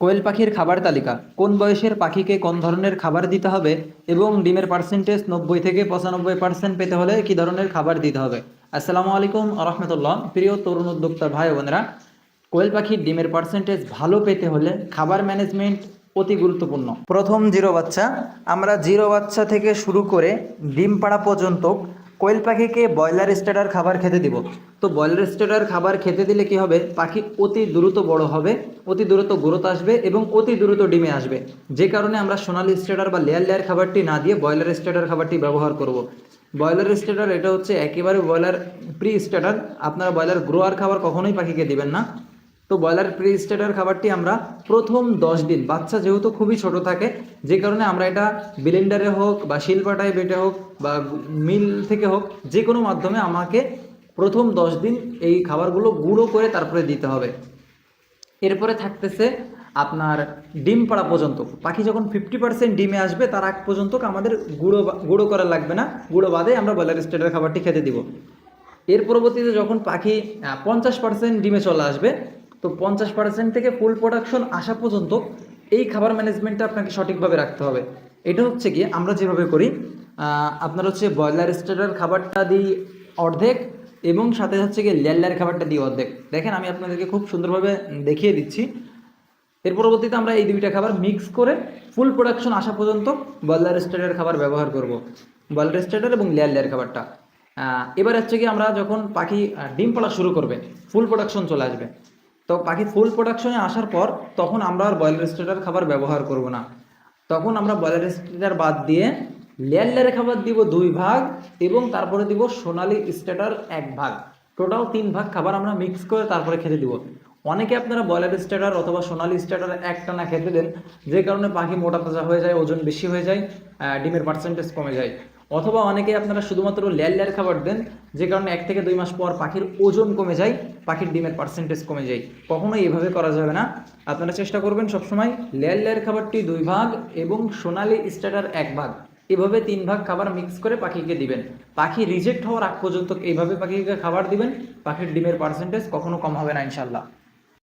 কোয়েল পাখির খাবার তালিকা। কোন বয়সের পাখিকে কোন ধরনের খাবার দিতে হবে এবং ডিমের পার্সেন্টেজ 90 থেকে 95% পেতে হলে কি ধরনের খাবার দিতে হবে। আসসালামু আলাইকুম রহমতুল্লাহ। প্রিয় তরুণ উদ্যোক্তা ভাই বোনেরা, কোয়েল পাখির ডিমের পার্সেন্টেজ ভালো পেতে হলে খাবার ম্যানেজমেন্ট অতি গুরুত্বপূর্ণ। প্রথম জিরো বাচ্চা, আমরা জিরো বাচ্চা থেকে শুরু করে ডিম পাড়া পর্যন্ত কোয়েল পাখিকে ব্রয়লার স্টার্টার খাবার খেতে দিব। তো ব্রয়লার স্টার্টার খাবার খেতে দিলে কি হবে, পাখি অতি দ্রুত বড় হবে, অতি দ্রুত গ্রোথ আসবে এবং অতি দ্রুত ডিমে আসবে। যে কারণে আমরা সোনালি স্টার্টার বা লেয়ার লেয়ার খাবারটি না দিয়ে ব্রয়লার স্টার্টার খাবারটি ব্যবহার করব। ব্রয়লার স্টার্টার এটা হচ্ছে একেবারে ব্রয়লার প্রি স্টার্টার। আপনারা ব্রয়লার গ্রোয়ার খাবার কখনোই পাখিকে দিবেন না। তো ব্রয়লার প্রি স্টার্টার খাবারটি আমরা প্রথম 10 দিন, বাচ্চা যেহেতু খুবই ছোট থাকে, যে কারণে আমরা এটা ব্লেন্ডারে হোক বা শিলপাটায় বেটে হোক বা মিল থেকে হোক, যে কোনো মাধ্যমে আমাকে প্রথম 10 দিন এই খাবারগুলো গুঁড়ো করে তারপরে দিতে হবে। এরপরে থাকতেছে আপনার ডিম পাড়া পর্যন্ত। পাখি যখন 50% ডিমে আসবে তার আগ পর্যন্ত আমাদের গুঁড়ো করা লাগবে না, গুঁড়ো বাদে আমরা ব্রয়লার স্টার্টার খাবারটি খেতে দিব। এর পরবর্তীতে যখন পাখি 50% ডিমে চলে আসবে, তো 50% থেকে ফুল প্রোডাকশন আসা পর্যন্ত এই খাবার ম্যানেজমেন্টটা আপনাকে সঠিকভাবে রাখতে হবে। এটা হচ্ছে কি আমরা যেভাবে করি, আপনার হচ্ছে ব্রয়লার স্টার্টার খাবারটা দিই অর্ধেক এবং সাথে হচ্ছে গিয়ে লেয়ার খাবারটা দিই অর্ধেক। দেখেন আমি আপনাদেরকে খুব সুন্দরভাবে দেখিয়ে দিচ্ছি। এর পরবর্তীতে আমরা এই দুইটা খাবার মিক্স করে ফুল প্রোডাকশন আসা পর্যন্ত ব্রয়লার স্টার্টার খাবার ব্যবহার করব, ব্রয়লার স্টার্টার এবং লেয়ার খাবারটা। এবার হচ্ছে কি আমরা যখন পাখি ডিম পাড়া শুরু করবে, ফুল প্রোডাকশন চলে আসবে, তো পাখি ফুল প্রোডাকশনে আসার পর তখন আমরা আর ব্রয়লার স্টার্টার খাবার ব্যবহার করব না। তখন আমরা ব্রয়লার স্টার্টার বাদ দিয়ে লেয়ার খাবার দিব 2 ভাগ এবং তারপরে দিব সোনালি স্টার্টার 1 ভাগ। টোটাল 3 ভাগ খাবার আমরা মিক্স করে তারপরে খেতে দিব। অনেকে আপনারা ব্রয়লার স্টার্টার অথবা সোনালি স্টার্টার একটানা খেতে দেন, যে কারণে পাখি মোটা তাজা হয়ে যায়, ওজন বেশি হয়ে যায়, ডিমের পার্সেন্টেজ কমে যায়। অথবা অনেকে আপনারা শুধুমাত্র লেয়ার খাবার দেন, যে কারণে 1 থেকে 2 মাস পর পাখির ওজন কমে যায়, পাখির ডিমের পার্সেন্টেজ কমে যায়। কখনোই এভাবে করা যাবে না। আপনারা চেষ্টা করবেন সবসময় লেয়ার খাবারটি 2 ভাগ এবং সোনালি স্টার্টার 1 ভাগ, এভাবে 3 ভাগ খাবার মিক্স করে পাখিকে দিবেন। পাখি রিজেক্ট হওয়ার আগ পর্যন্ত এইভাবে পাখিকে খাবার দিবেন, পাখির ডিমের পার্সেন্টেজ কখনো কম হবে না ইনশাল্লাহ।